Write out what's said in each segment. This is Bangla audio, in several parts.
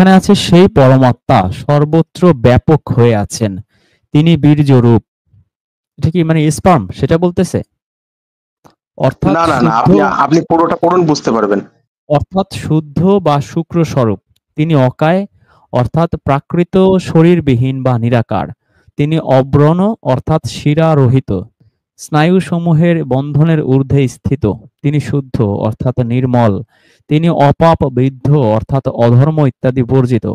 এখানে আছে সেই পরমাত্মা সর্বত্র ব্যাপক হয়ে আছেন, তিনি বীর্যরূপ। এটা কি মানে স্পার্ম সেটা বলতেছে? অর্থাৎ না না না, শুদ্ধ, আপনি আপনি পুরোটা পড়ুন, বুঝতে পারবেন। অর্থাৎ শুদ্ধ বা শুক্র স্বরূপ। তিনি অকায়, অর্থাৎ প্রাকৃত শরীরবিহীন বা নিরাকার। তিনি অব্রণ, অর্থাৎ শিরারহিত, স্নায়ুসমূহের বন্ধনের ঊর্ধ্বে স্থিত। তিনি শুদ্ধ, অর্থাৎ নির্মল। তিনি অপাপ বিদ্ধ, অর্থাৎ অধর্ম ইত্যাদি বর্জিত।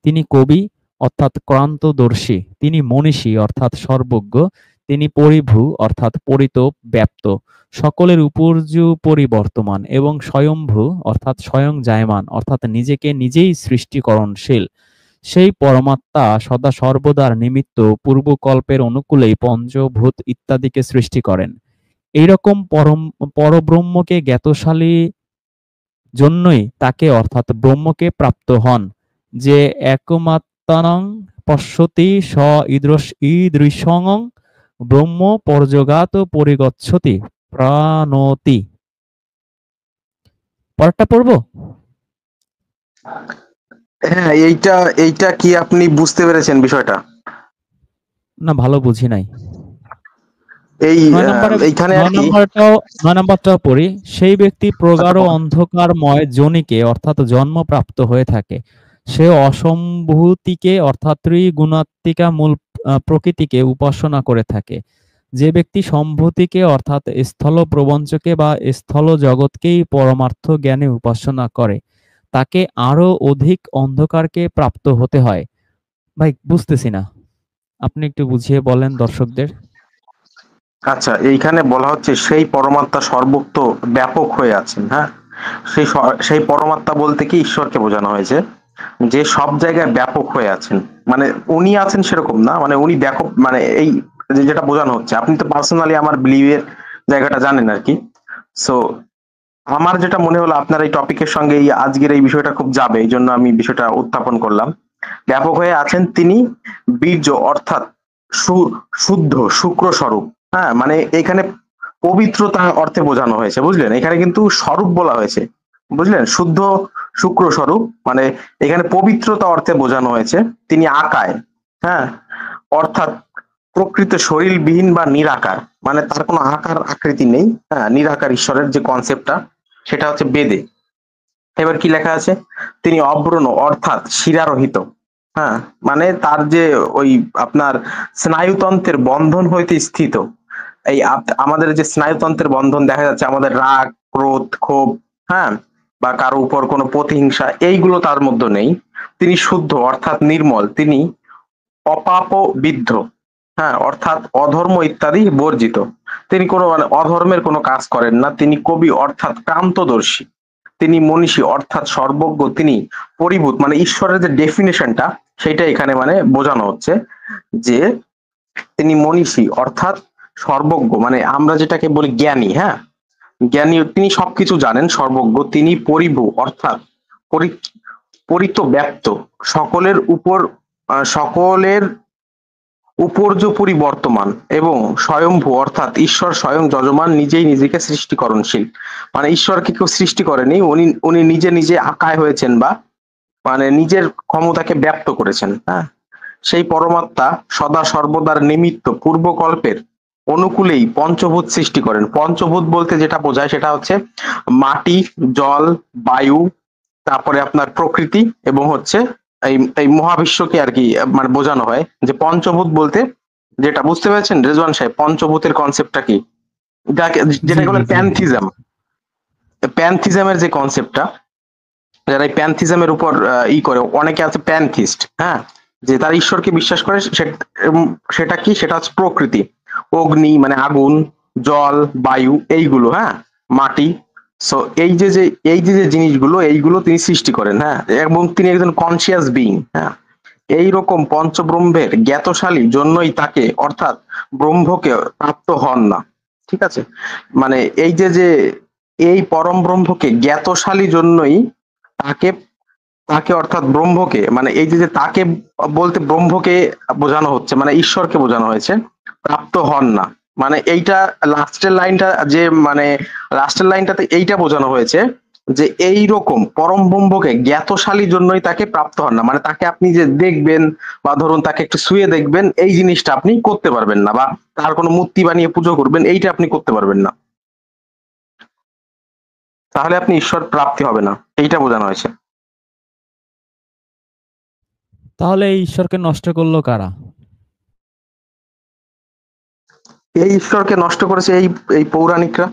তিনি কবি, অর্থাৎ ক্রান্তদর্শী। তিনি মনীষী, অর্থাৎ সর্বজ্ঞ। তিনি পরিভূ, অর্থাৎ পরিতোপ ব্যাপ্ত, সকলের উপর্যুপরি বর্তমান এবং স্বয়ম্ভূ, অর্থাৎ স্বয়ং জায়মান, অর্থাৎ নিজেকে নিজেই সৃষ্টিকরণশীল। সেই পরমাত্মা সদা সর্বদার নিমিত্ত পূর্বকল্পের অনুকূলেই পঞ্চভূত ইত্যাদিকে সৃষ্টি করেন। এইরকম পরব্রহ্মকে জ্ঞাতশালী জন্যই তাকে, অর্থাৎ ব্রহ্মকে প্রাপ্ত হন। যে একমাত্রানং পশ্যতি স ঈদৃশং ব্রহ্ম পর্যগাত পরিগচ্ছতি প্রাণোতি। পরেরটা পড়বো? হ্যাঁ, এইটা এইটা কি আপনি বুঝতে পেরেছেন বিষয়টা? না, ভালো বুঝি নাই। এই নয় নম্বরে, এইখানে আর নয় কি। নম্বরটাও, নয় নম্বরটাও পড়ি। সেই ব্যক্তি আচ্ছা, প্রগাঢ় অন্ধকারময় যোনিকে, অর্থাৎ জন্মপ্রাপ্ত হয়ে থাকে। সে অসম্ভূতিকে, অর্থাৎ ত্রিগুণাত্মিকা মূল প্রকৃতিকে উপাসনা করে থাকে। যে ব্যক্তি সম্ভূতিকে, অর্থাৎ স্থল প্রবঞ্চকে বা স্থল জগৎকেই পরমার্থ জ্ঞানে উপাসনা করে, তাকে আরো অধিক অন্ধকারকে প্রাপ্ত হতে হয়। ভাই বুঝতেছি না, আপনি একটু বুঝিয়ে বলেন দর্শকদের। আচ্ছা, এইখানে বলা হচ্ছে সেই পরমাত্মা সর্বত্র ব্যাপক হয়ে আছেন। হ্যাঁ, সেই পরমাত্মা বলতে কি ঈশ্বরকে বোঝানো হয়েছে, যে সব জায়গায় ব্যাপক হয়ে আছেন। মানে উনি আছেন সেরকম না, মানে উনি ব্যাপক, মানে এই যেটা বোঝানো হচ্ছে। আপনি তো পার্সোনালি আমার বিলিভের জায়গাটা জানেন আর কি। সো আমার যেটা মনে হলো আপনার এই টপিকের সঙ্গে এই আজকের এই বিষয়টা খুব যাবে, এই জন্য আমি বিষয়টা উত্থাপন করলাম। ব্যাপক হয়ে আছেন তিনি বীর্য, অর্থাৎ শুদ্ধ শুক্র স্বরূপ। হ্যাঁ, মানে এখানে পবিত্রতা অর্থে বোঝানো হয়েছে, বুঝলেন? এখানে কিন্তু স্বরূপ বলা হয়েছে, বুঝলেন? শুদ্ধ শুক্র স্বরূপ মানে এখানে পবিত্রতা অর্থে বোঝানো হয়েছে। তিনি আকায়, হ্যাঁ, অর্থাৎ প্রকৃত শরীরবিহীন বা নিরাকার, মানে তার কোনো আকার আকৃতি নেই। হ্যাঁ, নিরাকার ঈশ্বরের যে কনসেপ্টটা, সেটা হচ্ছে বেদে। এবার কি লেখা আছে? তিনি অব্রণ, অর্থাৎ শিরারহিত। হ্যাঁ, মানে তার যে ওই আপনার স্নায়ুতন্ত্রের বন্ধন হইতে স্থিত। এই আমাদের যে স্নায়ুতন্ত্রের বন্ধন দেখা যাচ্ছে, আমাদের রাগ, ক্রোধ, ক্ষোভ, হ্যাঁ, বা কারো উপর কোনো প্রতিহিংসা, এইগুলো তার মধ্যে নেই। তিনি শুদ্ধ, অর্থাৎ নির্মল। তিনি অপাপ বিদ্ধ, হ্যাঁ, অর্থাৎ অধর্ম ইত্যাদি বর্জিত। তিনি কোনো মানে অধর্মের কোনো কাজ করেন না। তিনি কবি, অর্থাৎ ক্রান্তদর্শী। তিনি মনীষী, অর্থাৎ সর্বজ্ঞ। তিনি পরিভূত, মানে ঈশ্বরের যে ডেফিনেশনটা সেটা এখানে মানে বোঝানো হচ্ছে, যে তিনি মনীষী, অর্থাৎ সর্বজ্ঞ, মানে আমরা যেটাকে বলি জ্ঞানী। হ্যাঁ, জ্ঞানী, তিনি সবকিছু জানেন, সর্বজ্ঞ। তিনি পরিভূ, অর্থাৎ পরিতব্যাপ্ত, সকলের উপর, সকলের উপর্যুপরি বর্তমান, এবং স্বয়ম্ভূ, অর্থাৎ ঈশ্বর স্বয়ং যজমান, নিজেই নিজেকে সৃষ্টিকরণশীল। মানে ঈশ্বরকে কেউ সৃষ্টি করেনি, উনি উনি নিজে নিজে আকায় হয়েছেন, বা মানে নিজের ক্ষমতাকে ব্যক্ত করেছেন। হ্যাঁ, সেই পরমাত্মা সদা সর্বদার নিমিত্ত পূর্বকল্পের অনুকূলেই পঞ্চভূত সৃষ্টি করেন। পঞ্চভূত বলতে যেটা বোঝায় সেটা হচ্ছে মাটি, জল, বায়ু, তারপরে আপনার প্রকৃতি, এবং হচ্ছে এই এই মহাবিশ্বকে আর কি মানে বোঝানো হয়। যে পঞ্চভূত বলতে যেটা বুঝতে পেরেছেন রেজওয়ান সাহেব, পঞ্চভূতের কনসেপ্টটা কি? জি যেটাকে জি বলে জি। প্যান্থিজম। প্যান্থিজমের যে কনসেপ্টটা, যারা এই প্যান্থিজমের উপর করে, অনেকে আছে প্যান্থিস্ট। হ্যাঁ, যে তারা ঈশ্বরকে বিশ্বাস করে, সেটা কি, সেটা হচ্ছে প্রকৃতি, অগ্নি মানে আগুন, জল, বায়ু, এইগুলো, হ্যাঁ, মাটি। সো এই যে জিনিসগুলো, এইগুলো তিনি সৃষ্টি করেন। হ্যাঁ, এবং তিনি একজন কনসিয়াস বিইং। হ্যাঁ, এইরকম পঞ্চব্রহ্মের জ্ঞাতশালী জন্যই তাকে, অর্থাৎ ব্রহ্মকে প্রাপ্ত হন না। ঠিক আছে, মানে এই যে এই পরম ব্রহ্মকে জ্ঞাতশালী জন্যই তাকে তাকে অর্থাৎ ব্রহ্মকে, মানে এই যে তাকে বলতে ব্রহ্মকে বোঝানো হচ্ছে, মানে ঈশ্বরকে বোঝানো হয়েছে, প্রাপ্ত হন না। মানে এইটা লাস্টের লাইনটা, যে মানে লাস্টের লাইনটাতে এইটা বোঝানো হয়েছে, যে এই রকম পরম ব্রহ্মকে জ্ঞাতশালীর জন্যই তাকে প্রাপ্ত হন না, মানে তাকে আপনি যে দেখবেন বা ধরুন তাকে একটু ছুঁয়ে দেখবেন, এই জিনিসটা আপনি করতে পারবেন না, বা তার কোনো মূর্তি বানিয়ে পুজো করবেন এইটা আপনি করতে পারবেন না, তাহলে আপনি ঈশ্বর প্রাপ্তি হবে না, এইটা বোঝানো হয়েছে। তাহলে এই ঈশ্বরকে নষ্ট করলো কারা? এই ঈশ্বরকে নষ্ট করেছে এই এই পৌরাণিকরা।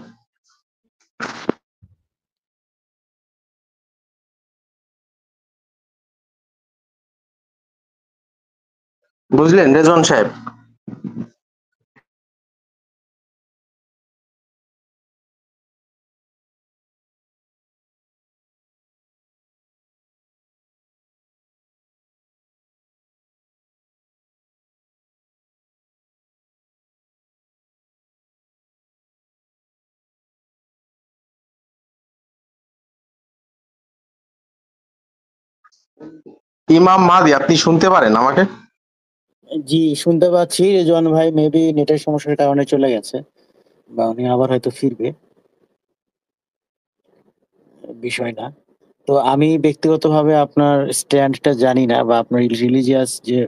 বুঝলেন রেজন সাহেব? ইমাম মাহাদি, আপনি শুনতে পারেন আমাকে? জি, শুনতে পাচ্ছি। রেজওয়ান ভাই মেবি নেটের সমস্যার কারণে চলে গেছে বা উনি আবার হয়তো ফিরবে। বিষয় না। তো আমি ব্যক্তিগতভাবে আপনার স্ট্যান্ডটা জানি না বা আপনার রিলিজিয়াস যে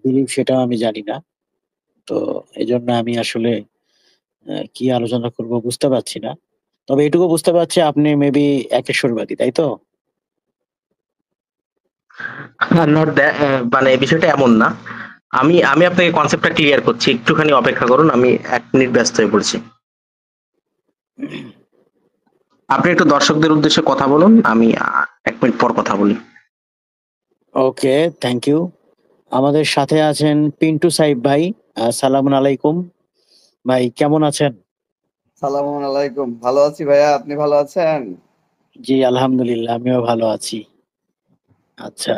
বিলিভ সেটাও আমি জানি না। তো এজন্য আমি আসলে কি আলোচনা করব বুঝতে পারছি না। তবে এটুকু বুঝতে পারছি আপনি মেবি একেশ্বরবাদী, তাই তো? নট মানে বিষয়টা এমন না। আমি আমি আপনাকে কনসেপ্টটা ক্লিয়ার করছি, একটুখানি অপেক্ষা করুন, আমি 1 মিনিট ব্যস্ত হয়ে পড়ছি। আপনি একটু দর্শকদের উদ্দেশ্যে কথা বলুন, আমি 1 মিনিট পর কথা বলি। ওকে, থ্যাংক ইউ। আমাদের সাথে আছেন পিন্টু সাহিব ভাই। আসসালামু আলাইকুম। ভাই কেমন আছেন? সালামু আলাইকুম। ভালো আছি ভাইয়া, আপনি ভালো আছেন? জি, আলহামদুলিল্লাহ আমিও ভালো আছি। আচ্ছা।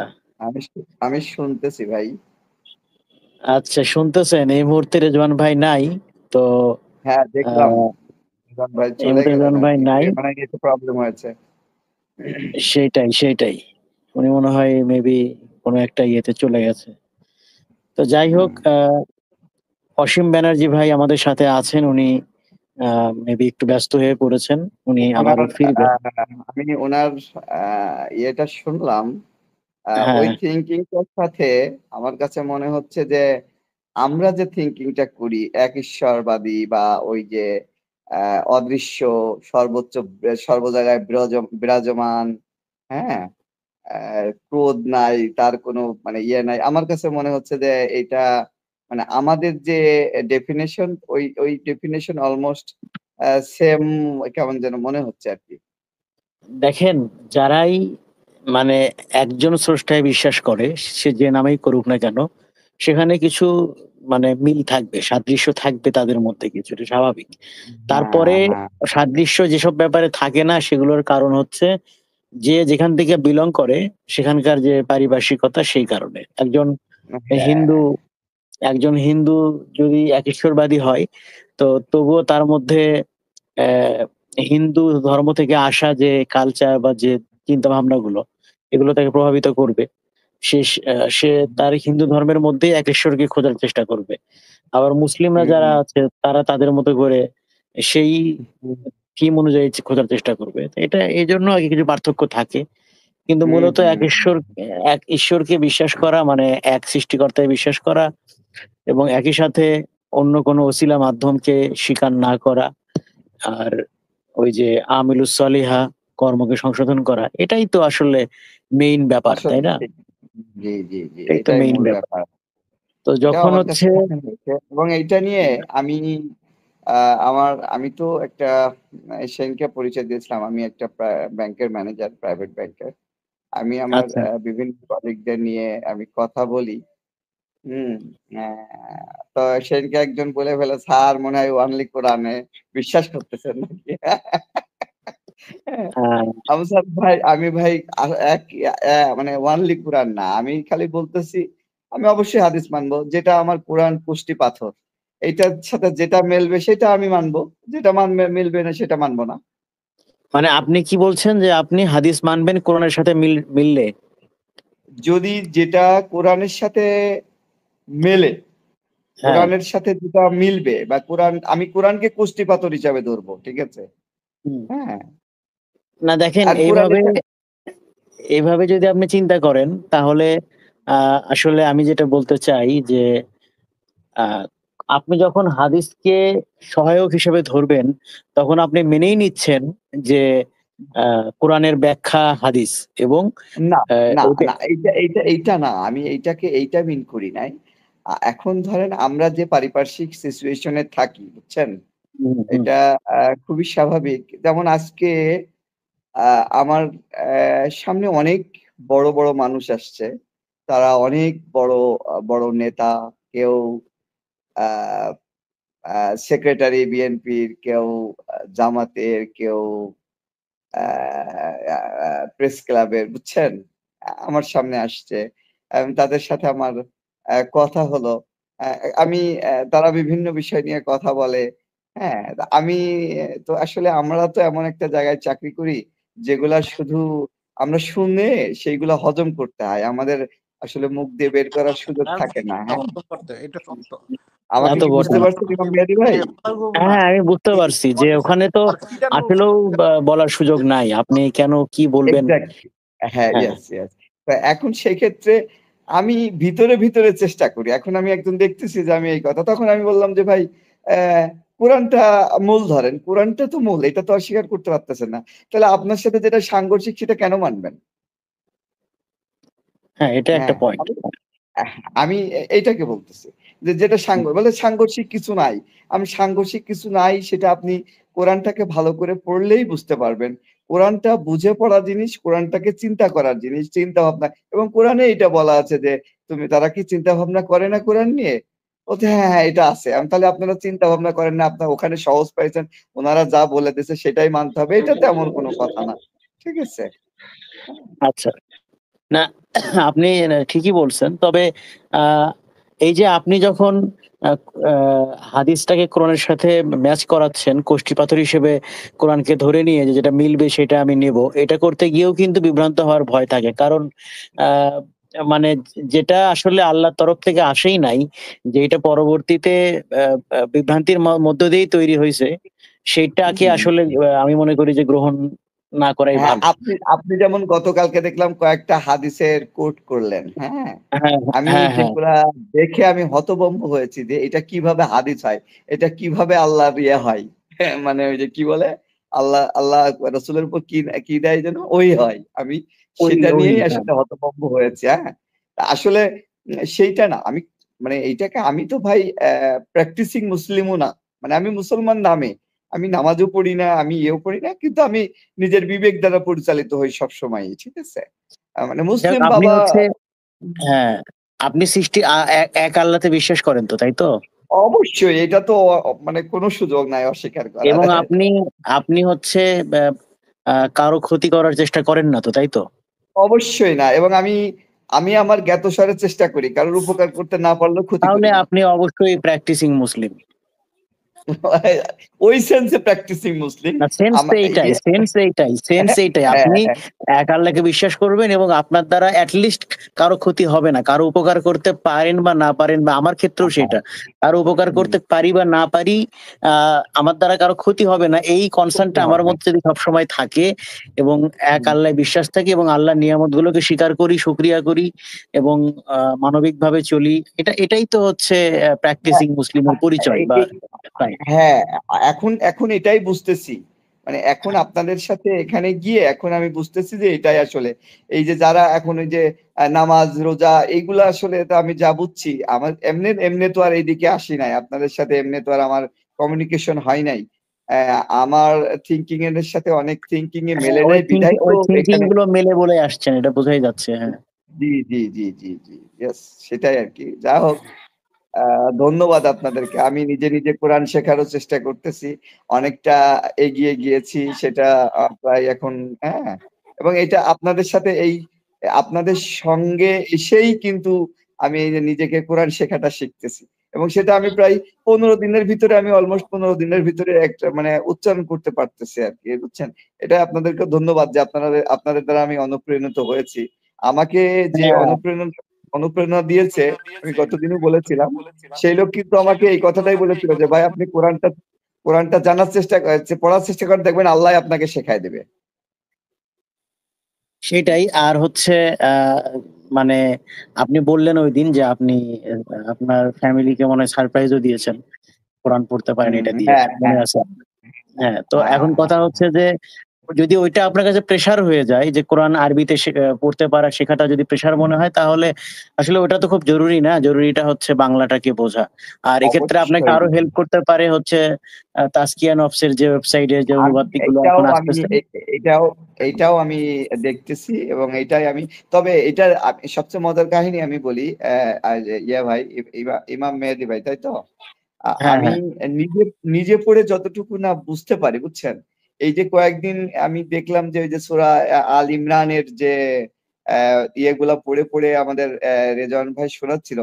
আমি শুনতেছি ভাই। আচ্ছা, শুনতেছেন। এই মুহূর্তে রেজওয়ান ভাই নাই। তো হ্যাঁ, দেখলাম আহ, রিজন ভাই এই চলে মুহূর্তে গেলেন রেজওয়ান আর ভাই কি, নাই। মানে কিছু প্রবলেম হয়েছে। সেইটাই। উনি মনে হয় মেবি কোনো একটা ইয়েতে চলে গেছে। তো যাই হোক, অসীম ব্যানার্জি ভাই আমাদের সাথে আছেন। উনি মেবি একটু ব্যস্ত হয়ে পড়েছেন। উনি ওনার আবারও ফিরবেন। আমি ওনার ইয়েটা শুনলাম। ওই হ্যাঁ, থিঙ্কিংটার সাথে আমার কাছে মনে হচ্ছে যে আমরা যে থিঙ্কিংটা করি এক ঈশ্বরবাদী বা ওই যে অদৃশ্য সর্বোচ্চ সর্ব জায়গায় বিরাজমান, হ্যাঁ, ক্রোধ নাই, তার কোনো মানে ইয়ে নাই, আমার কাছে মনে হচ্ছে যে এটা মানে আমাদের যে ডেফিনেশন ওই ডেফিনেশন অলমোস্ট সেম, কেমন যেন মনে হচ্ছে আর কি। দেখেন, যারাই মানে একজন স্রষ্টায় বিশ্বাস করে, সে যে নামেই করুক না কেন, সেখানে কিছু মানে মিল থাকবে, সাদৃশ্য থাকবে তাদের মধ্যে কিছু, এটা স্বাভাবিক। তারপরে হ্যাঁ, হ্যাঁ, সাদৃশ্য যেসব ব্যাপারে থাকে না সেগুলোর কারণ হচ্ছে যে যেখান থেকে বিলং করে সেখানকার যে পারিপার্শ্বিকতা, সেই কারণে। হিন্দু হ্যাঁ। একজন হিন্দু যদি একেশ্বরবাদী হয়, তো তবুও তার মধ্যে হিন্দু ধর্ম থেকে আসা যে কালচার বা যে চিন্তা ভাবনাগুলো, এগুলো তাকে প্রভাবিত করবে। সে তার হিন্দু ধর্মের মধ্যেই একেশ্বরকে খোঁজার চেষ্টা করবে। আবার মুসলিমরা যারা হুম, আছে তারা তাদের মতো করে সেই থিম অনুযায়ী খোঁজার চেষ্টা করবে। তো এটা এজন্য আরকি কিছু পার্থক্য থাকে। কিন্তু হুম, মূলত হুম, হুম, এক ঈশ্বরকে বিশ্বাস করা মানে এক সৃষ্টিকর্তায় বিশ্বাস করা এবং একই সাথে অন্য কোনো ওসিলা মাধ্যমকে স্বীকার না করা। আর ওই যে আমিলুস সলিহা, কর্মকে সংশোধন করা। এটাই তো আসলে মেইন ব্যাপার, তাই আসলে না? ঠিক। জি, জি, জি, এটাই তো এটাই মেইন মূল ব্যাপার। ব্যাপার। তো এটাও যখন আমার কাছে হচ্ছে মনে হয়েছে, এবং এইটা নিয়ে আমি আমি তো একটা সেনকে পরিচয় দিয়েছিলাম, আমি একটা ব্যাংকের ম্যানেজার, প্রাইভেট ব্যাংকের। আমি আমার আচ্ছা, বিভিন্ন কলিগদের নিয়ে আমি কথা বলি। হুম। তো সেনকে একজন বলে ফেলে, স্যার মনে হয় ওয়ানলি কোরআনে বিশ্বাস করতেছেন নাকি? হ্যাঁ, আ আমি স্যার ভাই, আমি ভাই এক মানে ওয়ানলি কোরআন না, আমি খালি বলতেছি আমি অবশ্যই হাদিস মানবো, যেটা আমার কোরআন পুষ্টি পাথর, এইটার সাথে যেটা মেলবে সেটা আমি মানবো, যেটা মিলবে না সেটা মানবো না। মানে আপনি কি বলছেন যে আপনি হাদিস মানবেন কোরআনের সাথে মিললে? যদি যেটা কোরআনের সাথে মেলে, হ্যাঁ, কোরআনের সাথে যেটা মিলবে বা কোরআন, আমি কোরআনকে কুষ্টি পাথর হিসাবে ধরবো, ঠিক আছে? হুম। হ্যাঁ, না দেখেন, আর এইভাবে কোরআনের এইভাবে যদি আপনি চিন্তা করেন তাহলে আসলে আমি যেটা বলতে চাই যে আহ, আপনি যখন হাদিসকে সহায়ক হিসেবে ধরবেন তখন আপনি মেনেই নিচ্ছেন যে কোরআনের ব্যাখ্যা হাদিস এবং না না এটা না এইটা না, আমি এইটা মিন করি নাই। এখন ধরেন আমরা যে পারিপার্শ্বিক সিচুয়েশনে থাকি, বুঝছেন, হুম, হুম, এটা খুবই স্বাভাবিক। যেমন আজকে আমার সামনে অনেক বড় বড় মানুষ আসছে, তারা অনেক বড় বড় নেতা, কেউ সেক্রেটারি বিএনপির, কেউ জামাতের, কেউ প্রেস ক্লাবের, বুঝছেন, আমার সামনে আসছে। তাদের সাথে আমার কথা হলো। আমি তারা বিভিন্ন বিষয় নিয়ে কথা বলে। হ্যাঁ, আমি তো আসলে আমরা তো এমন একটা জায়গায় চাকরি করি যেগুলা শুধু আমরা শুনে সেইগুলা হজম করতে হয়, আমাদের আসলে মুখ দিয়ে বের করার সুযোগ থাকে না। হ্যাঁ, এটা সত্য। তা আমাকে তো কি বুঝতে বটেই। পারছেন ইমাম মেহেদী ভাই? হ্যাঁ, আমি বুঝতে পারছি যে ওখানে তো আসলেও বলার সুযোগ নাই। আপনি কেন কি বলবেন? এক্সাক্টলি। হ্যাঁ, হ্যাঁ, ইয়েস, ইয়েস। তো এখন সেই ক্ষেত্রে আমি ভিতরে চেষ্টা করি। এখন আমি একজন দেখতেছি যে আমি এই কথা। তখন আমি বললাম যে, "ভাই, কোরআনটা মূল ধরেন। কোরআনটা তো মূল। এটা তো অস্বীকার করতে পারতেছেন না। তাহলে আপনার সাথে যেটা সাংঘর্ষিক সেটা কেন মানবেন?" হ্যাঁ, এটা একটা হ্যাঁ, পয়েন্ট। আহ আমি এইটাকে বলতেছি। যে যেটা বলে সাংঘর্ষিক কিছু নাই। আমি সাংঘর্ষিক কিছু নাই সেটা আপনি কোরআনটাকে ভালো করে পড়লেই বুঝতে পারবেন। কোরআনটা বুঝে পড়া জিনিস, কোরআনটাকে চিন্তা করার জিনিস, চিন্তা ভাবনা, এবং কোরআনে এটা বলা আছে যে তারা কি চিন্তা ভাবনা করে না কোরআন নিয়ে? বলছে হ্যাঁ, হ্যাঁ, এটা আছে। তাহলে আপনারা চিন্তা ভাবনা করেন না, আপনারা ওখানে সহজ পাইছেন। উনারা যা বলে দিছে সেটাই মানতে হবে। এটা তেমন কোনো কথা না। ঠিক আছে? আচ্ছা। না, আপনি ঠিকই বলছেন। তবে আ এই যে আপনি যখন আ আ হাদিসটাকে কোরআনের সাথে ম্যাচ করাচ্ছেন, কষ্টিপাথর হিসেবে কোরআনকে ধরে নিয়ে যে যেটা মিলবে সেটা আমি নেব। এটা করতে গিয়েও কিন্তু বিভ্রান্ত হওয়ার ভয় থাকে। কারণ আ মানে যেটা আসলে আল্লাহর তরফ থেকে আসেই নাই, যে এটা পরবর্তীতে আ আ বিভ্রান্তির মধ্য দিয়েই তৈরি হইছে, সেইটাকে হুম। আসলে আমি মনে করি যে গ্রহণ না করাই হ্যাঁ, ভালো। আপনি আপনি যেমন গতকালকে দেখলাম কয়েকটা হাদিসের কোট করলেন, হ্যাঁ? হ্যাঁ, আমি হ্যাঁ, হ্যাঁ। যেগুলা দেখে আমি হতভম্ব হয়েছি যে এটা কিভাবে হাদিস হয়? এটা কিভাবে আল্লাহর হয়? হ্যাঁ, মানে ওই যে কি বলে? আল্লাহ রাসূলের উপর কি দেয় যেন? ওহী হয়। আমি ওই, সেটা ওই নিয়েই হ্যাঁ। আসলে হতভম্ব হয়েছি, হ্যাঁ? আসলে সেইটা না। আমি মানে এইটাকে আমি তো ভাই প্র্যাকটিসিং মুসলিমও না। মানে আমি মুসলমান নামে। আমি নামাজও পড়ি না, আমি ইয়েও করি না। কিন্তু আমি নিজের বিবেক দ্বারা পরিচালিত হই সবসময়ই। ঠিক আছে? মানে যাক মুসলিম আপনি বাবা। হচ্ছে হ্যাঁ, আপনি সৃষ্টি এক আল্লাহতে বিশ্বাস করেন তো, তাই তো? অবশ্যই এটা তো মানে কোনো সুযোগ নাই অস্বীকার করার। এবং আপনি আপনি হচ্ছে ব্যা কারো ক্ষতি করার চেষ্টা করেন না তো, তাই তো? অবশ্যই না, এবং আমি আমার জ্ঞাতসারে চেষ্টা করি। কারোর উপকার করতে না পারলেও ক্ষতি তাহলে করি না। আপনি অবশ্যই প্র্যাকটিসিং মুসলিম। ওই সেন্সে প্র্যাকটিসিং মুসলিম। না, সেন্স তো এইটাই, ইয়ে সেন্স এইটাই। হ্যাঁ, আপনি হ্যাঁ। এক আল্লাহকে বিশ্বাস করবেন এবং আপনার দ্বারা এট লিস্ট কারো ক্ষতি হবে না। কারো উপকার করতে পারেন বা না পারেন, বা আমার ক্ষেত্রেও সেটা। কারো উপকার হুম, করতে পারি বা না পারি, আ আমার দ্বারা কারো ক্ষতি হবে না। এই কনসার্ন করতে টা আমার হবে না। মধ্যে যদি সবসময় থাকে এবং এক হুম। আল্লায় বিশ্বাস থাকি এবং আল্লাহর নিয়ামতগুলোকে স্বীকার করি, শুকরিয়া করি এবং মানবিকভাবে চলি। এটাই তো হচ্ছে হ্যাঁ, প্র্যাকটিসিং মুসলিমের পরিচয় এই বা এই সাইন। হ্যাঁ, এখন এটাই বুঝতেছি। মানে এখন আপনাদের সাথে এখানে গিয়ে এখন আমি বুঝতেছি যে এটাই আসলে এই যে যারা এখন ওই যে নামাজ, রোজা এইগুলা আসলে তো আমি যা বুঝছি আমার এমনে তো আর এইদিকে আসি নাই। আপনাদের সাথে এমনে তো আর আমার কমিউনিকেশন হয় নাই। আমার থিংকিং এর সাথে অনেক থিংকিং এ হ্যাঁ, মেলে নাই বিধায় তো ওই থিংকিং এখানে। গুলো মেলে বলে আসছেন। এটা বোঝাই যাচ্ছে। হ্যাঁ। জি, জি, জি, জি, জি। ইয়েস, সেটাই আরকি। যা হোক, ধন্যবাদ আপনাদেরকে। আমি নিজে কোরআন শেখারও চেষ্টা করতেছি। অনেকটা এগিয়ে গিয়েছি সেটা প্রায় এখন, হ্যাঁ? এবং এটা আপনাদের সাথে আপনাদের সঙ্গে এসেই কিন্তু আমি এই যে নিজেকে কোরআন শেখাটা শিখতেছি। এবং সেটা আমি প্রায় ১৫ দিনের ভিতরে আমি অলমোস্ট ১৫ দিনের ভিতরে একটা মানে উচ্চারণ করতে পারতেছি আরকি। বুঝছেন? এটা আপনাদেরকে ধন্যবাদ যে আপনাদের দ্বারা আমি অনুপ্রাণিত হয়েছি। আমাকে যে হ্যাঁ, অনুপ্রেরণা দিয়েছে, আমি গতদিনও বলেছিলাম। সেই লোক কিন্তু আমাকে এই কথাটাই বলেছিল যে, "ভাই, আপনি কোরআনটা জানার চেষ্টা পড়ার চেষ্টা করেন, দেখবেন আল্লাহ আপনাকে শেখায় দিবে।" সেটাই। আর হচ্ছে মানে আপনি বললেন ওইদিন যে আপনি আপনার ফ্যামিলিকে মনে হয় সারপ্রাইজও দিয়েছেন। কোরআন পড়তে পারেন এটা দিয়ে। হ্যাঁ, মনে হ্যাঁ, আছে? হ্যাঁ, তো হ্যাঁ, এখন কথা হচ্ছে যে যদি ওইটা আপনার কাছে প্রেশার হয়ে যায় যে কোরআন আরবিতে পড়তে পারা শেখাটা যদি প্রেশার মনে হয় তাহলে আসলে ওটা তো খুব জরুরি না। জরুরিটা হচ্ছে বাংলাটাকে বোঝা। আর এক্ষেত্রে আপনাকে অবশ্যই। আরো হেল্প করতে পারে হচ্ছে তাসকিয়া নফসের যে ওয়েবসাইটে যে অনুবাদগুলো এটাও এখন আমি আসতেছে। এটাও এটাও আমি দেখতেছি এবং এটাই আমি, তবে এটার সবচেয়ে মজার কাহিনী আমি বলি। ইয়া ভাই, ইমাম মেহেদী ভাই, তাই তো? হ্যাঁ, আমি হ্যাঁ। নিজে নিজে পড়ে যতটুকু না বুঝতে পারি, বুঝছেন, এই যে কয়েকদিন আমি দেখলাম যে ওই যে সূরা আল ইমরানের যে ইয়েগুলা পড়ে পড়ে আমাদের রেজওয়ান ভাই শোনাচ্ছিল,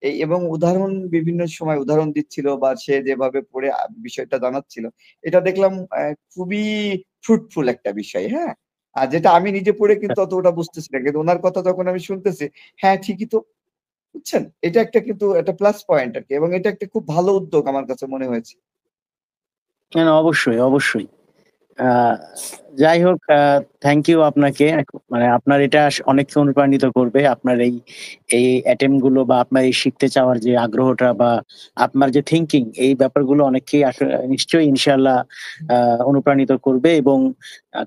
এই এবং উদাহরণ বিভিন্ন সময় উদাহরণ দিচ্ছিল বা সে যেভাবে পড়ে বিষয়টা জানাচ্ছিল, এটা দেখলাম খুবই ফ্রুটফুল একটা বিষয়। হ্যাঁ, আর যেটা আমি নিজে পড়ে কিন্তু অতটা বুঝতেছি না, কিন্তু ওনার কথা যখন আমি শুনতেছি, হ্যাঁ ঠিকই তো, বুঝছেন, এটা একটা কিন্তু একটা প্লাস পয়েন্ট আর কি, এবং এটা একটা খুব ভালো উদ্যোগ আমার কাছে মনে হয়েছে। হ্যাঁ, অবশ্যই, অবশ্যই। আ যাই হোক, থ্যাংক ইউ আপনাকে। মানে আপনার এটা অনেককে অনুপ্রাণিত করবে। আপনার এই অ্যাটেম্প্ট গুলো বা আপনার এই শিখতে চাওয়ার যে আগ্রহটা বা আপনার যে থিংকিং, এই ব্যাপারগুলো অনেককেই নিশ্চয়ই ইনশাআল্লাহ আ অনুপ্রাণিত করবে এবং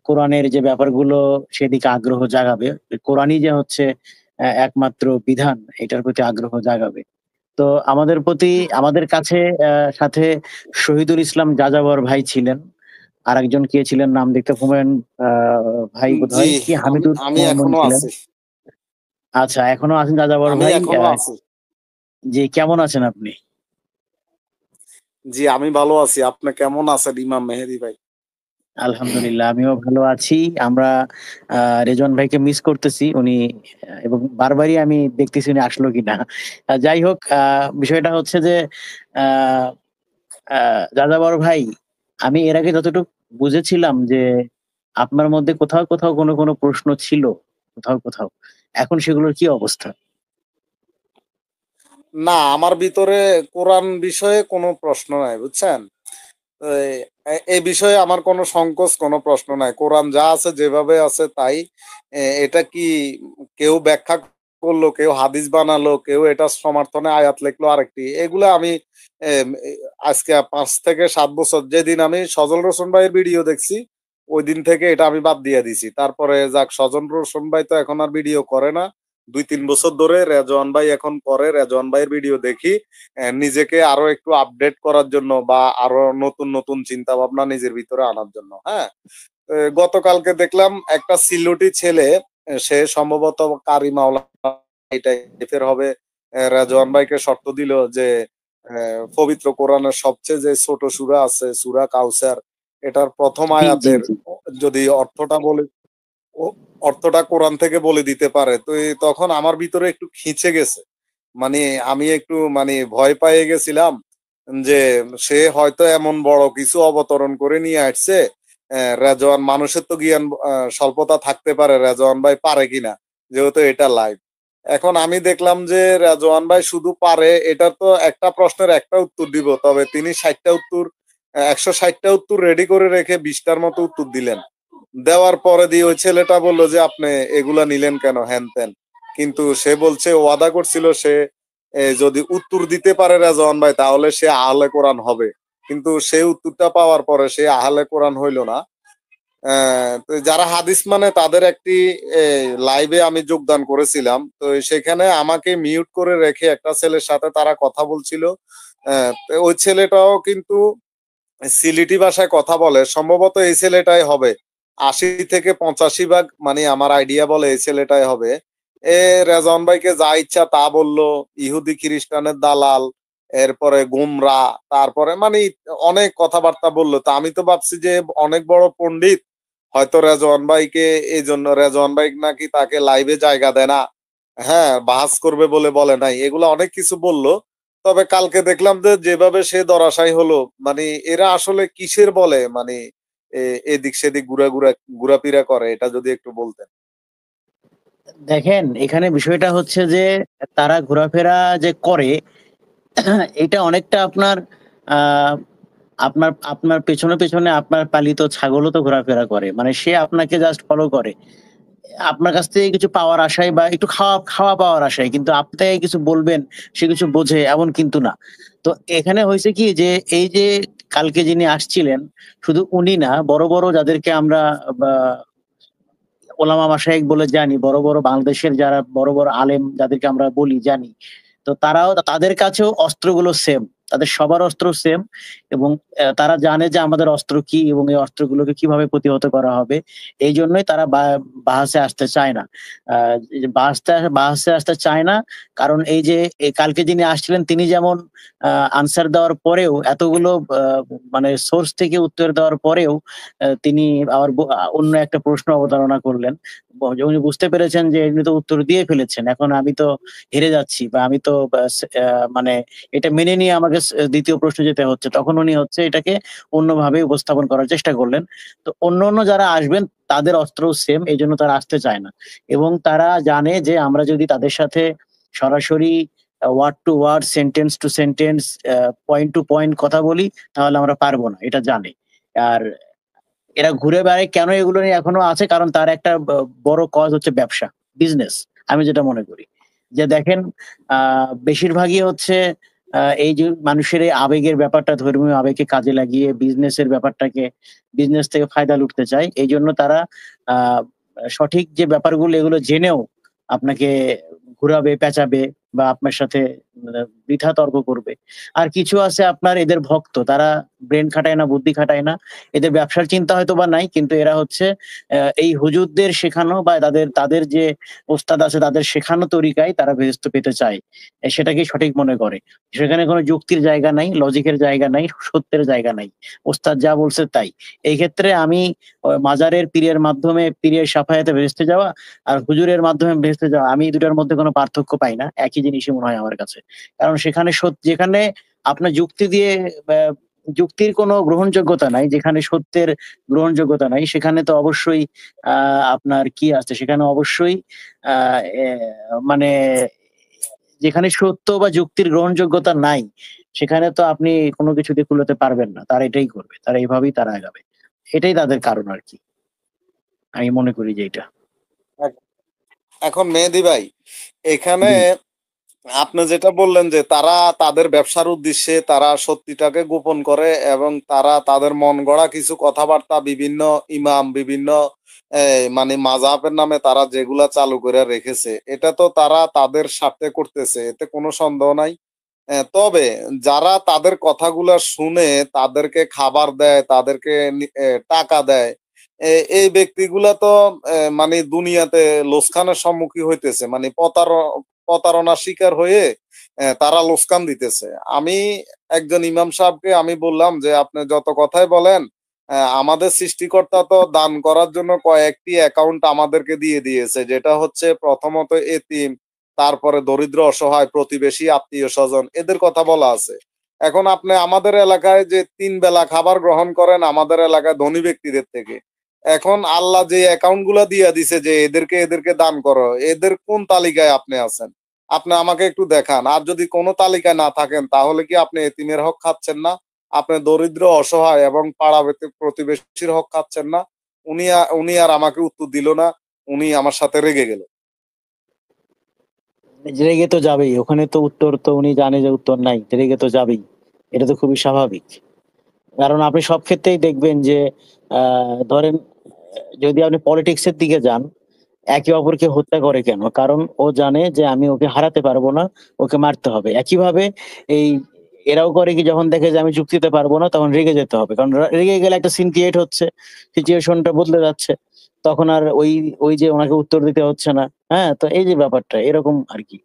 কোরআনের যে ব্যাপারগুলো সেদিকে আগ্রহ জাগাবে। কোরআনই যে হচ্ছে একমাত্র বিধান, এটার প্রতি আগ্রহ জাগাবে। তো আমাদের কাছে সাথে শহীদুল ইসলাম যাযাবর ভাই ছিলেন। আরেকজন কে ছিলেন নাম দেখতে হুমায়ুন আ ভাই জি, বোধহয় কি আমি হামিদুর আমি রহমান এখনো ছিলেন। আছি। আচ্ছা, এখনো আছেন যাযাবর আমি ভাই। এখনো আছি। জি, কেমন আছেন আপনি? জি, আমি ভালো আছি। আপনি কেমন আছেন ইমাম মেহেদী ভাই? আলহামদুলিল্লাহ আমিও ভালো আছি। আমরা আ রেজওয়ান ভাইকে মিস করতেছি। উনি এবং বারবারই আমি দেখতেছি উনি আসলো কিনা। যাই হোক, বিষয়টা হচ্ছে যে আ আ যাযাবর ভাই, আমি এর আগে যতটুকু বুঝেছিলাম যে আপনার মধ্যে কোথাও, কোথাও কোনো প্রশ্ন ছিল। কোথাও, কোথাও। এখন সেগুলোর কি অবস্থা? না, আমার ভিতরে কোরআন বিষয়ে কোনো প্রশ্ন নাই, বুঝছেন? এই এই বিষয়ে আমার কোনো সংকোচ, কোনো প্রশ্ন নাই। কোরআন যা আছে যেভাবে আছে তাই। এটা কি কেউ ব্যাখ্যা করলো, কেউ হাদিস বানালো, কেউ এটার সমর্থনে আয়াত লিখলো আরেকটি। এগুলা আমি এম এ আজকে ৫ থেকে ৭ বছর যেদিন আমি সজল রোশন ভাইয়ের ভিডিও দেখছি, ঐদিন থেকে এটা আমি বাদ দিয়ে দিছি। তারপরে যাক, সজল রোশন ভাই তো এখন আর ভিডিও করে না। ২-৩ বছর ধরে রেজওয়ান ভাই এখন করে। রেজওয়ান ভাইয়ের ভিডিও দেখি। নিজেকে আরো একটু আপডেট করার জন্য বা আরো নতুন নতুন চিন্তা ভাবনা নিজের ভিতরে আনার জন্য। হ্যাঁ, গতকালকে দেখলাম একটা সিলেটি ছেলে, সে সম্ভবত কারি মাওলানা এই টাইপের হবে। রেজওয়ান ভাইকে শর্ত দিল যে পবিত্র কোরআনের সবচেয়ে যে ছোট সূরা আছে সূরা কাউসার, এটার প্রথম জি, জি, আয়াতের জি। যদি অর্থটা কোরআন থেকে বলে দিতে পারে, তো তখন আমার ভিতরে একটু খিঁচে গেছে। মানে আমি একটু মানে ভয় পেয়ে গেছিলাম যে সে হয়তো এমন বড় কিছু অবতরণ করে নিয়ে আসছে। রেজওয়ান মানুষের তো জ্ঞান স্বল্পতা থাকতে পারে, রেজওয়ান ভাই পারে কিনা, যেহেতু এটা লাইভ। এখন আমি দেখলাম যে রেজওয়ান ভাই শুধু পারে, এটার তো একটা প্রশ্নের একটা উত্তর দিব, তবে তিনি ৬০টা উত্তর ১৬০টা উত্তর রেডি করে রেখে ২০টার মতো উত্তর দিলেন। দেওয়ার পরে দিয়ে ওই ছেলেটা বলল যে আপনি এগুলা নিলেন কেন, হ্যান ত্যান। কিন্তু সে বলছে ওয়াদা করছিল সে যদি উত্তর দিতে পারে রেজওয়ান ভাই তাহলে সে আহলে কোরআন হবে। কিন্তু সেই উত্তরটা পাওয়ার পরে সে আহলে কোরআন হইল না। তো যারা হাদিস মানে তাদের একটি লাইভে আমি যোগদান করেছিলাম। তো সেখানে আমাকে মিউট করে রেখে একটা ছেলের সাথে তারা কথা বলছিল। তো ওই ছেলেটাও কিন্তু সিলেটি ভাষায় কথা বলে, সম্ভবত এই ছেলেটাই হবে। ৮০ থেকে ৮৫ ভাগ মানে আমার আইডিয়া বলে এই ছেলেটাই হবে। রেজওয়ান ভাইকে যা ইচ্ছা তা বললো, ইহুদি খ্রিস্টানের দালাল, এরপরে গুমরা, তারপরে মানে অনেক কথাবার্তা বললো। তা আমি তো ভাবছি যে অনেক বড় পণ্ডিত, হয়তো রেজওয়ান ভাইকে এই জন্য রেজওয়ান ভাই নাকি তাকে লাইভে জায়গা দেয় না, হ্যাঁ বাহাস করবে বলে বলে নাই, এগুলা অনেক কিছু বললো। তবে কালকে দেখলাম যে যেভাবে সে ধরাশায়ী হলো, মানে এরা আসলে কিসের বলে মানে এদিক সেদিক ঘুরাপিরা করে, এটা যদি একটু বলতেন। দেখেন, এখানে বিষয়টা হচ্ছে যে তারা ঘোরাফেরা যে করে এটা অনেকটা আ আপনার আপনার পেছনে আপনার পালিত ছাগলও তো ঘোরাফেরা করে। মানে সে আপনাকে জাস্ট ফলো করে। আপনার কাছ থেকে কিছু পাওয়ার আশায় বা একটু খাওয়া খাওয়া পাওয়ার আশায়, কিন্তু আপনি তাকে কিছু বলবেন, সে কিছু বোঝে এমন কিন্তু না। তো এখানে হয়েছে কি যে এই যে কালকে যিনি আসছিলেন, শুধু উনি না, বড়, বড় যাদেরকে আমরা বা ওলামা মাশায়েখ বলে জানি, বড়, বড় বাংলাদেশের যারা বড়, বড় আলেম যাদেরকে আমরা বলি, জানি। তো তারাও তাদের কাছেও অস্ত্রগুলো সেম। তাদের সবার অস্ত্র সেম এবং তারা জানে যে আমাদের অস্ত্র কি এবং এই অস্ত্রগুলোকে কিভাবে প্রতিহত করা হবে। এইজন্যই তারা বাহাসে আসতে চায় না। আ এই যে বাহাসে আসতে চায় না, কারণ এই যে কালকে যিনি আসছিলেন তিনি যেমন আনসার দেওয়ার পরেও এতগুলো আ মানে সোর্স থেকে উত্তর দেওয়ার পরেও তিনি আবার অন্য একটা প্রশ্ন অবতারণা করলেন। উনি বুঝতে পেরেছেন যে এমনি তো উত্তর দিয়ে ফেলেছেন। এখন আমি তো হেরে যাচ্ছি বা আমি তো ব্যাস মানে এটা মেনে নিয়ে আমাকে ২য় প্রশ্নে যেতে হচ্ছে। তখন উনি হচ্ছে এটাকে অন্যভাবে উপস্থাপন করার চেষ্টা করলেন। তো অন্য যারা আসবেন তাদের অস্ত্রও সেম, এজন্য তারা আসতে চায় না। এবং তারা জানে যে আমরা যদি তাদের সাথে সরাসরি word to word, sentence to sentence, point to point কথা বলি, তাহলে আমরা পারব না। এটা জানে। আর এরা ঘুরে বেড়ায় কেন এগুলো নিয়ে এখনো আছে? কারণ তার একটা বড় কজ হচ্ছে ব্যবসা, বিজনেস। আমি যেটা মনে করি। যে দেখেন, আ বেশিরভাগই হচ্ছে এই যে মানুষের এই আবেগের ব্যাপারটা, ধর্মীয় আবেগকে কাজে লাগিয়ে বিজনেসের ব্যাপারটাকে, বিজনেস থেকে ফায়দা লুটতে চায়। এইজন্য তারা আ সঠিক যে ব্যাপারগুলো এগুলো জেনেও আপনাকে ঘুরাবে, পেঁচাবে বা আপনার সাথে বৃথা তর্ক করবে। আর কিছু আছে আপনার এদের ভক্ত। তারা ব্রেইন খাটায় না, বুদ্ধি খাটায় না। এদের ব্যবসার চিন্তা হয়তোবা নাই। কিন্তু এরা হচ্ছে এই হুজুরদের শেখানো বা তাদের তাদের যে ওস্তাদ আছে তাদের শেখানো তরিকায় তারা বেহেশত পেতে চায়। সেটাকেই সঠিক মনে করে। সেখানে কোনো যুক্তির জায়গা নাই, লজিকের জায়গা নাই, সত্যের জায়গা নাই। ওস্তাদ যা বলছে তাই। এই ক্ষেত্রে আমি মাজারের পীরের মাধ্যমে পীরের শাফায়াতে বেহেশতে যাওয়া আর হুজুরের মাধ্যমে বেহেশতে যাওয়া, আমি এই ২ টার মধ্যে কোনো পার্থক্য পাই না। একই জিনিসই মনে হয় আমার কাছে। কারণ সেখানে যেখানে আপনার যুক্তি দিয়ে ব্যা যুক্তির কোনো গ্রহণযোগ্যতা নাই, যেখানে সত্যের গ্রহণযোগ্যতা নাই, সেখানে তো অবশ্যই আ আপনার কি আছে? সেখানে অবশ্যই আ এ মানে যেখানে সত্য বা যুক্তির গ্রহণযোগ্যতা নাই, সেখানে তো আপনি কোনো কিছু দিয়ে কুলাতে পারবেন না। তারা এটাই করবে। তারা এভাবেই তারা আগাবে। এটাই তাদের কারণ আরকি। আমি মনে করি যে এটা। এক- এখন মেহেদী ভাই, এখানে জি। আপনি যেটা বললেন যে তারা তাদের ব্যবসার উদ্দেশ্যে তারা সত্যিটাকে গোপন করে এবং তারা তাদের মন গড়া কিছু কথাবার্তা বিভিন্ন ইমাম, বিভিন্ন মানে মাযহাবের নামে তারা যেগুলা চালু করে রেখেছে, এটা তো তারা তাদের স্বার্থে করতেছে, এতে কোনো সন্দেহ নাই। তবে যারা তাদের কথাগুলা শুনে তাদেরকে খাবার দেয়, তাদেরকে টাকা দেয়, এই ব্যক্তিগুলা তো মানে দুনিয়াতে লোকসানের সম্মুখীন হইতেছে, মানে প্রতারণার শিকার হয়ে তারা লোকসান দিতেছে। আমি একজন ইমাম সাহেবকে আমি বললাম যে আপনি যত কথাই বলেন, আমাদের সৃষ্টিকর্তা তো দান করার জন্য কয়েকটি অ্যাকাউন্ট আমাদেরকে দিয়ে দিয়েছে, যেটা হচ্ছে প্রথমত এতিম, তারপরে দরিদ্র, অসহায়, প্রতিবেশী, আত্মীয় স্বজন, এদের কথা বলা আছে। এখন আপনি আমাদের এলাকায় যে ৩ বেলা খাবার গ্রহণ করেন আমাদের এলাকায় ধনী ব্যক্তিদের থেকে। এখন আল্লাহ যে অ্যাকাউন্ট গুলা দিয়া দিছে যে এদেরকে দান করো, এদের কোন তালিকায় আপনি আছেন? আপনি আমাকে একটু দেখান। আর যদি কোনো তালিকায় না থাকেন তাহলে কি আপনি এতিমের হক খাচ্ছেন না? আপনি দরিদ্র, অসহায় এবং পাড়া প্রতিবেশীর হক খাচ্ছেন না? উনি আর আমাকে উত্তর দিল না। উনি আমার সাথে রেগে গেল। রেগে তো যাবেই। ওখানে তো উত্তর তো উনি জানে যে উত্তর নাই। রেগে তো যাবেই। এটা তো খুবই স্বাভাবিক। কারণ আপনি সব ক্ষেত্রেই দেখবেন যে আ ধরেন যদি আপনি পলিটিক্স এর দিকে যান, একে অপরকে হত্যা করে কেন? কারণ ও জানে যে আমি ওকে হারাতে পারবো না, ওকে মারতে হবে। একইভাবে এই এরাও করে কি, যখন দেখে যে আমি যুক্তিতে পারবো না তখন রেগে যেতে হবে। কারণ রেগে গেলে একটা সিন ক্রিয়েট হচ্ছে, সিচুয়েশনটা বদলে যাচ্ছে। তখন আর ওই যে ওনাকে উত্তর দিতে হচ্ছে না। হ্যাঁ? তো এই যে ব্যাপারটা এরকম আরকি।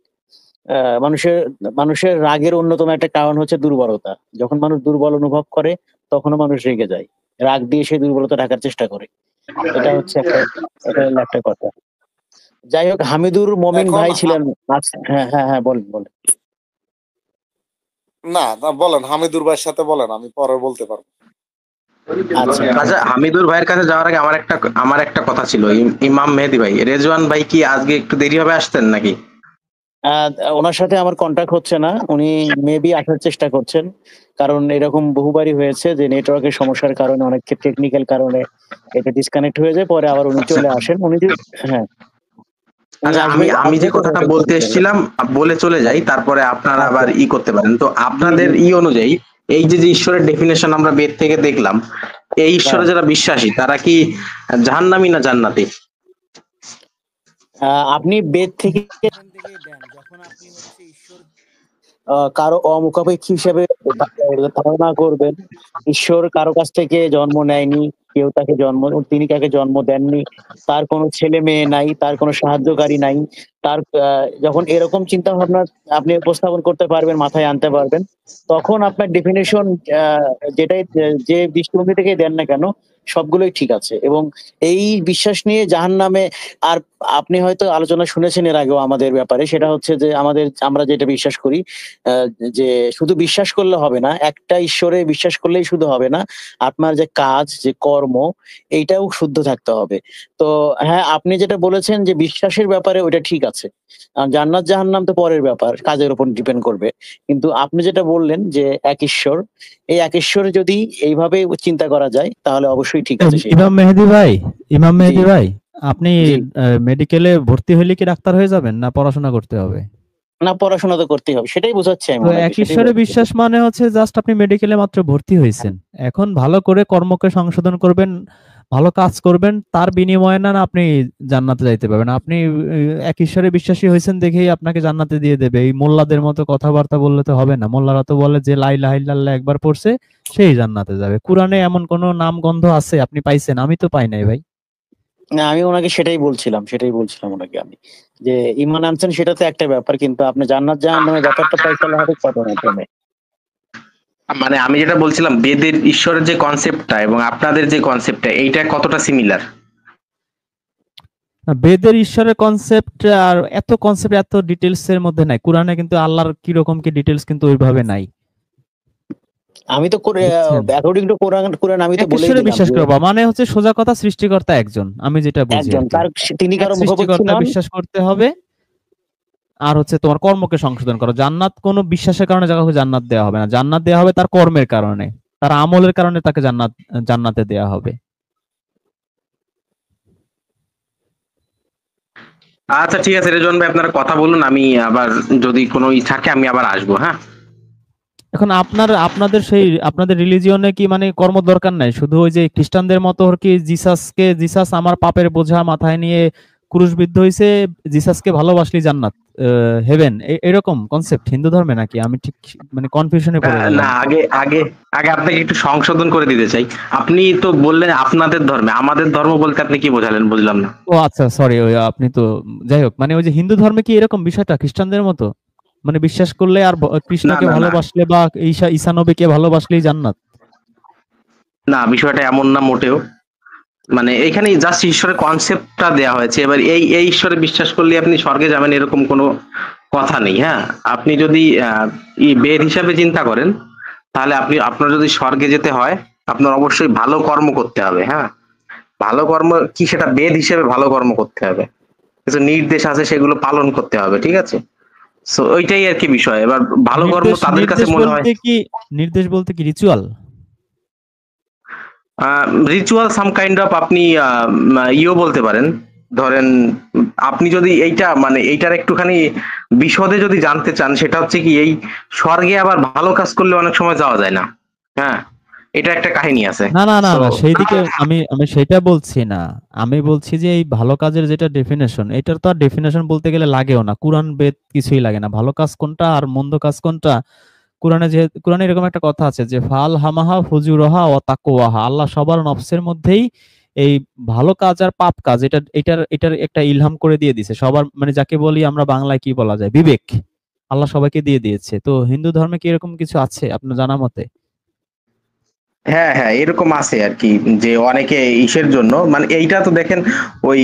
আ মানুষের মানুষের রাগের অন্যতম একটা কারণ হচ্ছে দুর্বলতা। যখন মানুষ দুর্বল অনুভব করে তখনও মানুষ রেগে যায়। রাগ দিয়ে সেই দুর্বলতা ঢাকার চেষ্টা করে। এটা হচ্ছে এটা হলো একটা কথা। যাই হোক, হামিদুর মমিন এখন ভাই ছিলেন। আচ্ছা, হ্যাঁ, হ্যাঁ, হ্যাঁ, বলেন, বলেন। না, না বলেন, হামিদুর ভাইয়ের সাথে বলেন, আমি পরে বলতে পারবো। আচ্ছা, আচ্ছা, আচ্ছা, আচ্ছা। হামিদুর ভাইয়ের কাছে যাওয়ার আগে আমার একটা কথা ছিল। ইমাম মেহেদী ভাই, রেজওয়ান ভাই কি আজকে একটু দেরি হবে আসতেন নাকি? ওনার সাথে আমার কন্টাক্ট হচ্ছে না, উনি মেবি আসার চেষ্টা করছেন, কারণ এরকম বহুবারই হয়েছে যে নেটওয়ার্কের সমস্যার কারণে, অনেক টেকনিক্যাল কারণে এটা ডিসকানেক্ট হয়ে যায়, পরে আবার উনি চলে আসেন। উনি হ্যাঁ আচ্ছা, আমি যে কথাটা বলতে এসেছিলাম বলে চলে যাই, তারপরে আপনারা আবার করতে পারেন। তো আপনাদের অনুযায়ী এই যে ঈশ্বরের ডেফিনেশন আমরা বেদ থেকে দেখলাম, এই ঈশ্বরে যারা বিশ্বাসী তারা কি জাহান্নামী না জান্নাতি? আপনি বেদ থেকে যখন আপনি হচ্ছে ঈশ্বর কারো অমুখাপেক্ষী হিসেবে ধারণা করবেন, ঈশ্বর কারো কাছ থেকে জন্ম নেয়নি, কেউ তাকে তিনি তাকে জন্ম দেননি, তার কোনো ছেলে মেয়ে নাই, তার কোনো সাহায্যকারী নাই, তার যখন এরকম চিন্তা ভাবনা আপনি উপস্থাপন করতে পারবেন, মাথায় আনতে পারবেন, তখন আপনার ডেফিনেশন যেটাই যে দৃষ্টিভঙ্গি থেকে দেন না কেন সবগুলোই ঠিক আছে। এবং এই বিশ্বাস নিয়ে জাহান্নামে, আর আপনি হয়তো আলোচনা শুনেছেন এর আগেও আমাদের ব্যাপারে, সেটা হচ্ছে যে আমরা যেটা বিশ্বাস করি যে শুধু বিশ্বাস করলে হবে না, একটা ঈশ্বরে বিশ্বাস করলেই শুধু হবে না, আপনার যে কাজ, যে কর্ম, এইটাও শুদ্ধ থাকতে হবে। তো হ্যাঁ, আপনি যেটা বলেছেন যে বিশ্বাসের ব্যাপারে ওইটা ঠিক আছে, জান্নাত জাহান্নাম তো পরের ব্যাপার, কাজের উপর ডিপেন্ড করবে। কিন্তু আপনি যেটা বললেন যে এক ঈশ্বর, এই এক ঈশ্বরে যদি এইভাবে চিন্তা করা যায় তাহলে অবশ্যই ঠিক আছে। ইমাম মেহেদী ভাই, আপনি মেডিকেলে ভর্তি হলে কি ডাক্তার হয়ে যাবেন, না পড়াশোনা করতে হবে? না, পড়াশোনা তো করতেই হবে, সেটাই বোঝাচ্ছি আমি। এক ঈশ্বরে বিশ্বাস মানে হচ্ছে জাস্ট আপনি মেডিকেলে মাত্র ভর্তি হয়েছেন, এখন ভালো করে কর্মকে সংশোধন করবেন, ভালো কাজ করবেন, তার বিনিময়ে না আপনি জান্নাতে যাইতে পারবেন। আপনি এক ঈশ্বরে বিশ্বাসী হয়েছেন দেখেই আপনাকে জান্নাতে দিয়ে দেবে, এই মোল্লাদের মতো কথাবার্তা বললে তো হবে না। মোল্লারা তো বলে যে লা ইলাহা ইল্লাল্লাহ একবার পড়ছে সেই জান্নাতে যাবে। কুরআনে এমন কোন নাম গন্ধ আছে আপনি পাইছেন? আমি তো পাই নাই ভাই। না, আমি ওনাকে সেটাই বলছিলাম ওনাকে আমি, যে ঈমান আনছেন সেটা তো একটা ব্যাপার, কিন্তু আপনি জান্নাত জাহান্নামের ব্যাপারটা ফয়সালা হবে কত মাধ্যমে। মানে আমি যেটা বলছিলাম, বেদের ঈশ্বরের যে কনসেপ্টটা এবং আপনাদের যে কনসেপ্টটা, এইটা কতটা সিমিলার? বেদের ঈশ্বরের কনসেপ্ট আর এত ডিটেইলস এর মধ্যে নাই। কুরআনে কিন্তু আল্লাহর কি রকম কি ডিটেইলস কিন্তু ওইভাবে নাই। আমি তো অ্যাকর্ডিং টু কোরআন আমি তো বলেই দিলাম বিশ্বাস করব মানে হচ্ছে সোজা কথা, সৃষ্টিকর্তা একজন, আমি যেটা বুঝি একজন, তার তিনি কারো মুখপক্ষী নন, বিশ্বাস করতে হবে। আর হচ্ছে তোমার কর্মকে সংশোধন করো। জান্নাত কোনো বিশ্বাসের কারণে কাউকে জান্নাত দেওয়া হবে না, জান্নাত দেওয়া হবে তার কর্মের কারণে, তার আমলের কারণে তাকে জান্নাতে দেওয়া হবে। আচ্ছা ঠিক আছে রেজন ভাই, আপনারা কথা বলুন, আমি আবার যদি কোনো থাকে আমি আবার আসবো। হ্যাঁ, এখন আপনাদের আপনাদের রিলিজিয়নে কি মানে কর্ম দরকার নাই, শুধু ওই যে খ্রিস্টানদের মতো কি জিসাস আমার পাপের বোঝা মাথায় নিয়ে ক্রুশবিদ্ধ হইছে, জিসাসকে ভালোবাসলি জান্নাত, হেভেন, এরকম কনসেপ্ট হিন্দু ধর্মে নাকি? আমি ঠিক মানে কনফিউশনে পড়ে গেলাম। না, আগে আপনাকে একটু সংশোধন করে দিতে চাই। আপনি তো বললেন আপনাদের ধর্মে, আমাদের ধর্ম বলতে আপনি কি বোঝালেন বুঝলাম না। ও আচ্ছা, সরি, ওই আপনি তো যাই হোক, মানে ওই যে হিন্দু ধর্মে কি এরকম বিষয়টা খ্রিস্টানদের মতো, মানে বিশ্বাস করলে আর কৃষ্ণকে ভালোবাসলে বা ঈসা নবীকে ভালোবাসলেই জান্নাত? না, বিষয়টা এমন না মোটেও। মানে এখানে জাস্ট ঈশ্বরের কনসেপ্টটা দেওয়া হয়েছে। এবার এই ঈশ্বরে বিশ্বাস করলে আপনি স্বর্গে যাবেন এরকম কোনো কথা নেই। হ্যাঁ, আপনি যদি বেদ হিসাবে চিন্তা করেন, তাহলে আপনার যদি স্বর্গে যেতে হয় আপনার অবশ্যই ভালো কর্ম করতে হবে। হ্যাঁ, ভালো কর্ম কি সেটা বেদ হিসেবে ভালো কর্ম করতে হবে, কিছু নির্দেশ আছে সেগুলো পালন করতে হবে। ঠিক আছে, সো ওইটাই আর কি বিষয়। এবার ভালো কর্ম তাদের কাছে মনে হয় নির্দেশ বলতে কি ritual? Ritual some kind of, আপনি বলতে পারেন। ধরেন আপনি যদি এইটার একটুখানি বিশদে যদি জানতে চান, সেটা হচ্ছে কি, এই স্বর্গে আবার ভালো কাজ করলে অনেক সময় যাওয়া যায় না। হ্যাঁ, এটা একটা কাহিনী আছে। না, সেইদিকে আমি সেটা বলছি না। আমি বলছি যে এই ভালো কাজের যেটা ডেফিনেশন, এটার তো আর ডেফিনেশন বলতে গেলে লাগেও না, কুরআন বেদ কিছুই লাগে না। ভালো কাজ কোনটা আর মন্দ কাজ কোনটা, কুরআনে এরকম একটা কথা আছে যে ফাল হামাহা ফুজুরহা ও তাকওয়াহা, আল্লাহ সবার নফসের মধ্যেই এই ভালো কাজ আর পাপ কাজ এটার একটা ইলহাম করে দিয়ে দিয়েছে সবার, মানে যাকে বলি আমরা বাংলায় কি বলা যায়, বিবেক, আল্লাহ সবাইকে দিয়ে দিয়েছে। তো হিন্দু ধর্মে কি এরকম কিছু আছে আপনার জানা মতে? হ্যাঁ হ্যাঁ, এরকম আছে আর কি, যে অনেকে ঈশ্বরের জন্য, মানে এইটা তো দেখেন ওই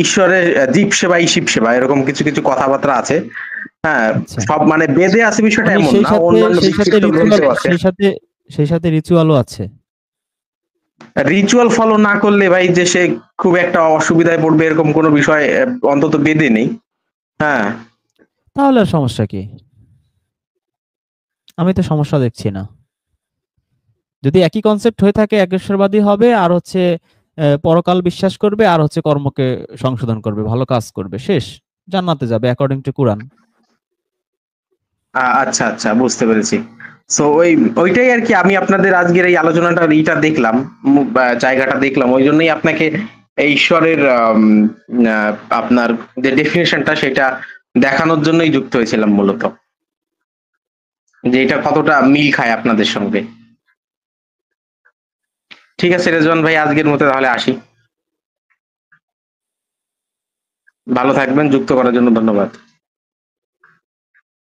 ঈশ্বরের জীব সেবা শিব সেবা এরকম কিছু কিছু কথাবার্তা আছে। হ্যাঁ, সব মানে বেদে আছে বিষয়টা এমন না, অন্যান্য সেই সাথে রিচুয়ালও আছে। রিচুয়াল ফলো না করলে ভাই যে সে খুব একটা অসুবিধায় পড়বে এরকম কোনো বিষয় অন্তত বেদে নেই। হ্যাঁ, তাহলে আর সমস্যা কি? আমি তো সমস্যা দেখছি না। যদি একই কনসেপ্ট হয়ে থাকে, একেশ্বরবাদী হবে আর হচ্ছে পরকাল বিশ্বাস করবে আর হচ্ছে কর্মকে সংশোধন করবে, ভালো কাজ করবে, শেষ, জান্নাতে যাবে অ্যাকর্ডিং টু কুরআন। আচ্ছা আচ্ছা, বুঝতে পেরেছি। সো ওইটাই আর কি, আমি আপনাদের আজকের এই আলোচনাটা এইটা দেখলাম, জায়গাটা দেখলাম, ওই জন্যই আপনাকে এই ঈশ্বরের আপনার যে ডেফিনেশনটা সেটা দেখানোর জন্যই যুক্ত হয়েছিলাম মূলত, যে এটা কতটা মিল খায় আপনাদের সঙ্গে। ঠিক আছে রেজওয়ান ভাই, আজকের মতো তাহলে আসি। ভালো থাকবেন, যুক্ত করার জন্য ধন্যবাদ।